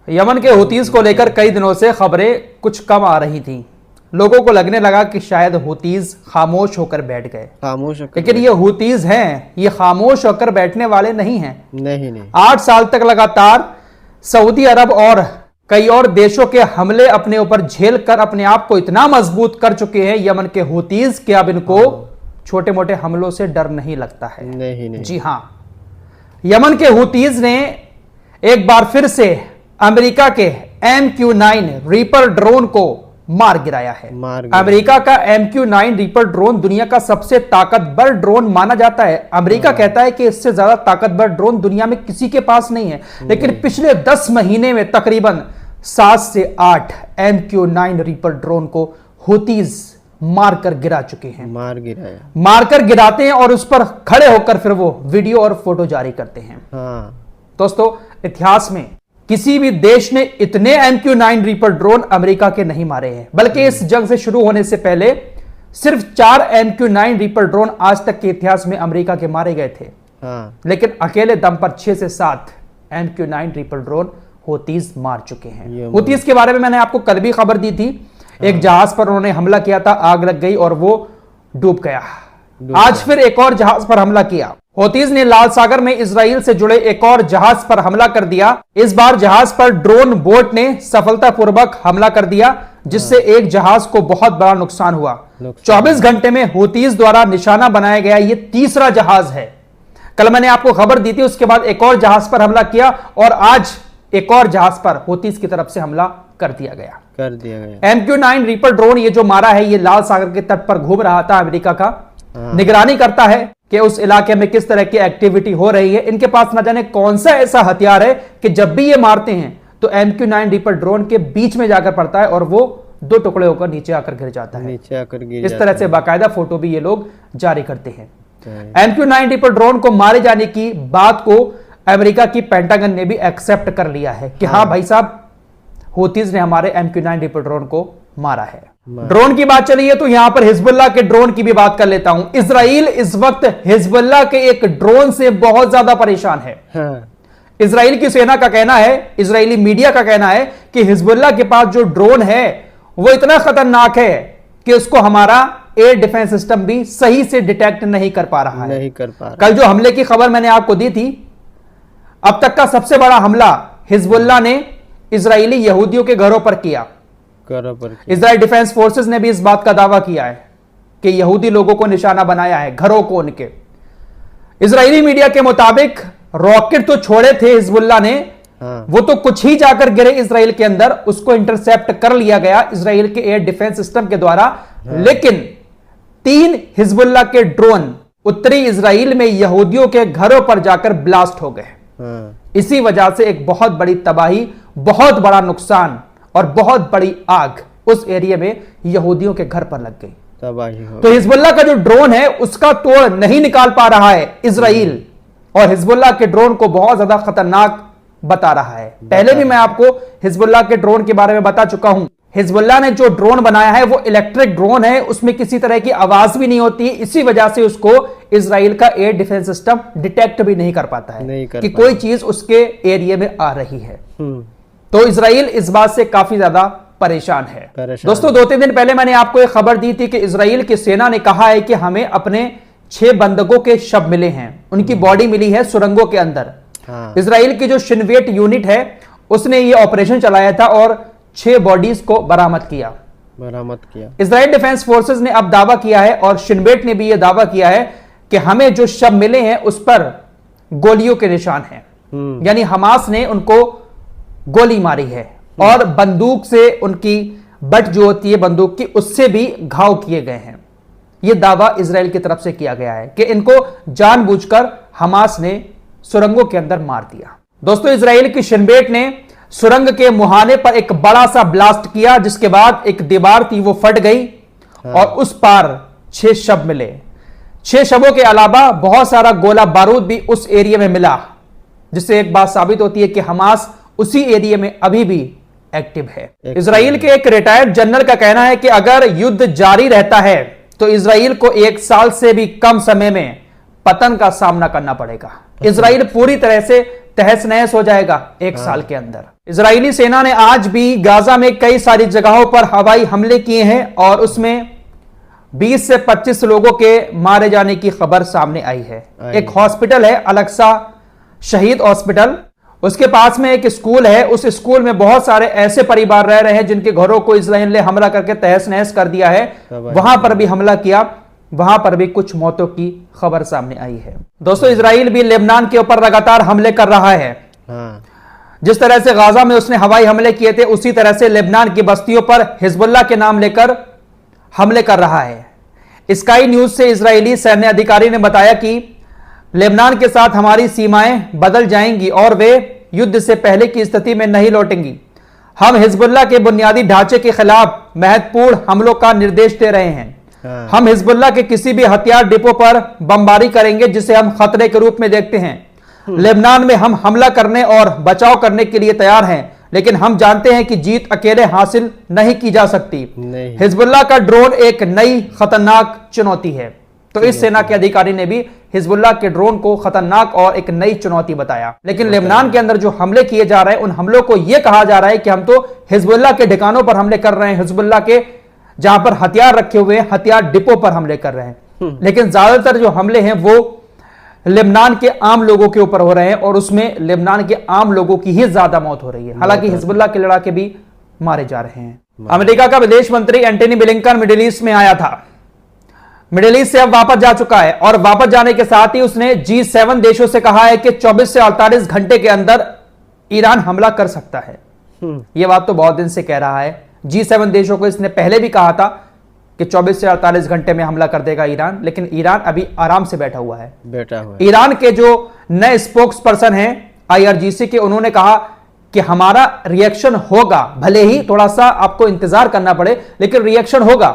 Yemen के हुतीज को लेकर कई दिनों से खबरें कुछ कम आ रही थीं। लोगों को लगने लगा कि शायद हुतीज खामोश होकर बैठ गए, लेकिन ये हुतीज हैं, ये खामोश होकर बैठने वाले नहीं हैं। नहीं। 8 साल तक लगातार सऊदी अरब और कई और देशों के हमले अपने ऊपर झेल कर अपने आप को इतना मजबूत कर चुके हैं यमन के हुतीज कि अब इनको छोटे मोटे हमलों से डर नहीं लगता है। नहीं। जी हां, यमन के हुतीज ने एक बार फिर से अमेरिका के MQ-9 रीपर ड्रोन को मार गिराया है। अमेरिका का MQ-9 रीपर ड्रोन दुनिया का सबसे ताकतवर ड्रोन माना जाता है। अमेरिका कहता है कि इससे ज्यादा ताकतवर ड्रोन दुनिया में किसी के पास नहीं है, लेकिन पिछले 10 महीने में तकरीबन 7 से 8 MQ-9 रीपर ड्रोन को हुतीज मारकर गिरा चुके हैं। मारकर गिराते हैं और उस पर खड़े होकर फिर वो वीडियो और फोटो जारी करते हैं। दोस्तों, इतिहास में किसी भी देश ने इतने MQ-9 रीपर ड्रोन अमेरिका के नहीं मारे हैं, बल्कि इस जंग से शुरू होने से पहले सिर्फ 4 MQ-9 रीपर ड्रोन आज तक के इतिहास में अमेरिका के मारे गए थे। लेकिन अकेले दम पर 6 से 7 MQ-9 रीपर ड्रोन हुतीज मार चुके हैं। हुतीज के बारे में मैंने आपको कल भी खबर दी थी। एक जहाज पर उन्होंने हमला किया था, आग लग गई और वो डूब गया। आज फिर एक और जहाज पर हमला किया। हुतीज ने लाल सागर में इजराइल से जुड़े एक और जहाज पर हमला कर दिया। इस बार जहाज पर ड्रोन बोट ने सफलतापूर्वक हमला कर दिया, जिससे एक जहाज को बहुत बड़ा नुकसान हुआ। 24 घंटे में हुतीज द्वारा निशाना बनाया गया ये तीसरा जहाज है। कल मैंने आपको खबर दी थी, उसके बाद एक और जहाज पर हमला किया और आज एक और जहाज पर हुतीज की तरफ से हमला कर दिया गया। MQ-9 रीपर ड्रोन ये जो मारा है, ये लाल सागर के तट पर घूम रहा था। अमेरिका का निगरानी करता है कि उस इलाके में किस तरह की एक्टिविटी हो रही है। इनके पास न जाने कौन सा ऐसा हथियार है कि जब भी ये मारते हैं तो MQ-9 रीपर ड्रोन के बीच में जाकर पड़ता है और वो 2 टुकड़े होकर नीचे आकर गिर जाता है। इस तरह से बाकायदा फोटो भी ये लोग जारी करते हैं। MQ-9 रीपर ड्रोन को मारे जाने की बात को अमेरिका की पेंटागन ने भी एक्सेप्ट कर लिया है कि हाँ भाई साहब, हुतीज ने हमारे MQ-9 रीपर ड्रोन को मारा है। ड्रोन की बात चली है तो यहां पर हिजबुल्लाह के ड्रोन की भी बात कर लेता हूं। इजराइल इस वक्त हिजबुल्लाह के एक ड्रोन से बहुत ज्यादा परेशान है। इजराइल की सेना का कहना है, इजरायली मीडिया का कहना है कि हिजबुल्लाह के पास जो ड्रोन है वो इतना खतरनाक है कि उसको हमारा एयर डिफेंस सिस्टम भी सही से डिटेक्ट नहीं कर पा रहा है। कल जो हमले की खबर मैंने आपको दी थी, अब तक का सबसे बड़ा हमला हिजबुल्लाह ने इजरायली यहूदियों के घरों पर किया। इजराइल डिफेंस फोर्सेस ने भी इस बात का दावा किया है कि यहूदी लोगों को निशाना बनाया है, घरों को उनके। इजरायली मीडिया के मुताबिक रॉकेट तो छोड़े थे हिजबुल्लाह ने, वो तो कुछ ही जाकर गिरे इजराइल के अंदर, उसको इंटरसेप्ट कर लिया गया इजराइल के एयर डिफेंस सिस्टम के द्वारा। लेकिन 3 हिजबुल्लाह के ड्रोन उत्तरी इजराइल में यहूदियों के घरों पर जाकर ब्लास्ट हो गए। इसी वजह से एक बहुत बड़ी तबाही, बहुत बड़ा नुकसान और बहुत बड़ी आग उस एरिया में यहूदियों के घर पर लग गई। तो हिजबुल्लाह का जो ड्रोन है उसका तोड़ नहीं निकाल पा रहा है इजराइल, और हिजबुल्लाह के ड्रोन को बहुत ज्यादा खतरनाक बता रहा है। पहले भी मैं आपको हिजबुल्लाह के ड्रोन के बारे में बता चुका हूं। हिजबुल्लाह ने जो ड्रोन बनाया है वो इलेक्ट्रिक ड्रोन है, उसमें किसी तरह की आवाज भी नहीं होती। इसी वजह से उसको इजराइल का एयर डिफेंस सिस्टम डिटेक्ट भी नहीं कर पाता है कि कोई चीज उसके एरिया में आ रही है। तो इजराइल इस बात से काफी ज्यादा परेशान है। दोस्तों, 2-3 दिन पहले मैंने आपको एक खबर दी थी कि इजराइल की सेना ने कहा है कि हमें अपने 6 बंधकों के शव मिले हैं, उनकी बॉडी मिली है सुरंगों के अंदर। इजराइल की जो शिनबेट यूनिट है उसने ये ऑपरेशन चलाया था और 6 बॉडीज को बरामद किया। इजराइल डिफेंस फोर्सेस ने अब दावा किया है और शिनबेट ने भी यह दावा किया है कि हमें जो शव मिले हैं उस पर गोलियों के निशान हैं, यानी हमास ने उनको गोली मारी है और बंदूक से उनकी बट जो होती है बंदूक की, उससे भी घाव किए गए हैं। यह दावा इजराइल की तरफ से किया गया है कि इनको जानबूझकर हमास ने सुरंगों के अंदर मार दिया। दोस्तों, इजराइल की शिनबेट ने सुरंग के मुहाने पर एक बड़ा सा ब्लास्ट किया, जिसके बाद एक दीवार थी वो फट गई और उस पार 6 शव मिले। 6 शवों के अलावा बहुत सारा गोला बारूद भी उस एरिया में मिला, जिससे एक बात साबित होती है कि हमास उसी एरिया में अभी भी एक्टिव है। इजराइल के एक रिटायर्ड जनरल का कहना है कि अगर युद्ध जारी रहता है तो इजराइल को 1 साल से भी कम समय में पतन का सामना करना पड़ेगा। इजराइल पूरी तरह से तहस नहस हो जाएगा 1 साल के अंदर। इजरायली सेना ने आज भी गाजा में कई सारी जगहों पर हवाई हमले किए हैं और उसमें 20 से 25 लोगों के मारे जाने की खबर सामने आई है। एक हॉस्पिटल है अलक्सा शहीद हॉस्पिटल, उसके पास में एक स्कूल है। उस स्कूल में बहुत सारे ऐसे परिवार रह रहे हैं जिनके घरों को इजराइल ने हमला करके तहस नहस कर दिया है। वहां पर भी हमला किया, वहां पर भी कुछ मौतों की खबर सामने आई है। दोस्तों, इजराइल भी लेबनान के ऊपर लगातार हमले कर रहा है। जिस तरह से गाजा में उसने हवाई हमले किए थे, उसी तरह से लेबनान की बस्तियों पर हिजबुल्लाह के नाम लेकर हमले कर रहा है। स्काई न्यूज से इजरायली सैन्य अधिकारी ने बताया कि लेबनान के साथ हमारी सीमाएं बदल जाएंगी और वे युद्ध से पहले की स्थिति में नहीं लौटेंगी। हम हिजबुल्लाह के बुनियादी ढांचे के खिलाफ महत्वपूर्ण हमलों का निर्देश दे रहे हैं। हम हिजबुल्लाह के किसी भी हथियार डिपो पर बमबारी करेंगे जिसे हम खतरे के रूप में देखते हैं। लेबनान में हम हमला करने और बचाव करने के लिए तैयार हैं, लेकिन हम जानते हैं कि जीत अकेले हासिल नहीं की जा सकती। हिजबुल्लाह का ड्रोन एक नई खतरनाक चुनौती है। तो इस सेना के अधिकारी ने भी हिजबुल्लाह के ड्रोन को खतरनाक और एक नई चुनौती बताया। लेकिन लेबनान के अंदर जो हमले किए जा रहे हैं, उन हमलों को यह कहा जा रहा है कि हम तो हिजबुल्लाह के ठिकानों पर हमले कर रहे हैं, हिजबुल्लाह के जहां पर हथियार रखे हुए हैं, हथियार डिपो पर हमले कर रहे हैं। लेकिन ज्यादातर जो हमले हैं वो लेबनान के आम लोगों के ऊपर हो रहे हैं और उसमें लेबनान के आम लोगों की ही ज्यादा मौत हो रही है। हालांकि हिजबुल्लाह के लड़ाके भी मारे जा रहे हैं। अमेरिका का विदेश मंत्री एंटनी ब्लिंकन मिडिल ईस्ट में आया था। मिडिल ईस्ट से अब वापस जा चुका है और वापस जाने के साथ ही उसने G7 देशों से कहा है कि 24 से 48 घंटे के अंदर ईरान हमला कर सकता है। यह बात तो बहुत दिन से कह रहा है। G7 देशों को इसने पहले भी कहा था कि 24 से 48 घंटे में हमला कर देगा ईरान, लेकिन ईरान अभी आराम से बैठा हुआ है। ईरान के जो नए स्पोक्स पर्सन हैं IRGC के, उन्होंने कहा कि हमारा रिएक्शन होगा, भले ही थोड़ा सा आपको इंतजार करना पड़े, लेकिन रिएक्शन होगा।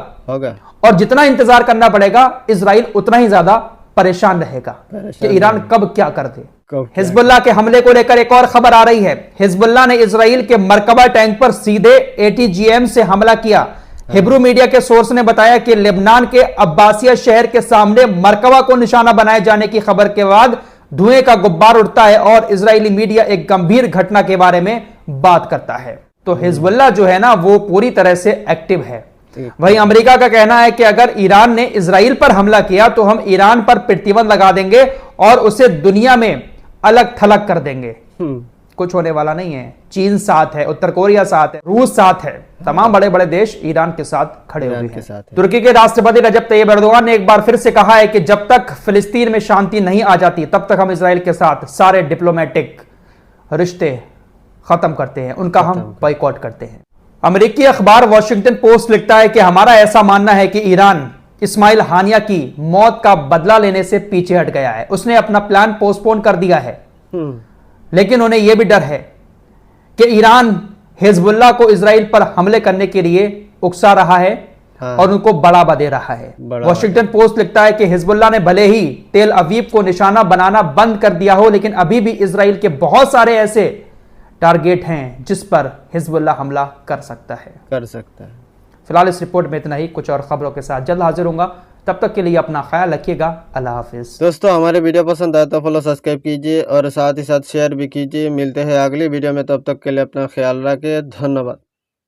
और जितना इंतजार करना पड़ेगा, इजराइल उतना ही ज्यादा परेशान रहेगा कि ईरान कब क्या कर दे। हिजबुल्लाह के हमले को लेकर एक और खबर आ रही है। हिजबुल्लाह ने इजराइल के मरकबा टैंक पर सीधे ATGM से हमला किया। हिब्रू मीडिया के सोर्स ने बताया कि लेबनान के अब्बासिया शहर के सामने मरकबा को निशाना बनाए जाने की खबर के बाद धुएं का गुब्बार उठता है और इजरायली मीडिया एक गंभीर घटना के बारे में बात करता है। तो हिजबुल्लाह जो है ना, वो पूरी तरह से एक्टिव है। वहीं अमेरिका का कहना है कि अगर ईरान ने इजराइल पर हमला किया तो हम ईरान पर प्रतिबंध लगा देंगे और उसे दुनिया में अलग थलग कर देंगे। कुछ होने वाला नहीं है। चीन साथ है, उत्तर कोरिया साथ है, रूस साथ है, तमाम बड़े बड़े देश ईरान के साथ खड़े हुए हैं। तुर्की के राष्ट्रपति रजब तैयब एर्दोगान ने एक बार फिर से कहा है कि जब तक फिलिस्तीन में शांति नहीं आ जाती तब तक हम इजराइल के साथ सारे डिप्लोमेटिक रिश्ते खत्म करते हैं, उनका हम बॉयकॉट करते हैं। अमेरिकी अखबार वॉशिंगटन पोस्ट लिखता है कि हमारा ऐसा मानना है कि ईरान इस्माइल हानिया की मौत का बदला लेने से पीछे हट गया है। उसने अपना प्लान पोस्टपोन कर दिया है, लेकिन उन्हें यह भी डर है कि ईरान हिजबुल्लाह को इजराइल पर हमले करने के लिए उकसा रहा है और उनको बढ़ावा दे रहा है। वॉशिंगटन पोस्ट लिखता है कि हिजबुल्लाह ने भले ही तेल अवीव को निशाना बनाना बंद कर दिया हो, लेकिन अभी भी इजराइल के बहुत सारे ऐसे टारगेट हैं जिस पर हिजबुल्लाह हमला कर सकता है। फिलहाल इस रिपोर्ट में इतना ही। कुछ और खबरों के साथ जल्द हाजिर होऊंगा। तब तक के लिए अपना ख्याल रखिएगा। अल्लाह हाफिज। दोस्तों, हमारे वीडियो पसंद आए तो फॉलो सब्सक्राइब कीजिए और साथ ही साथ शेयर भी कीजिए। मिलते हैं अगली वीडियो में, तब तक के लिए अपना ख्याल रखिए। धन्यवाद।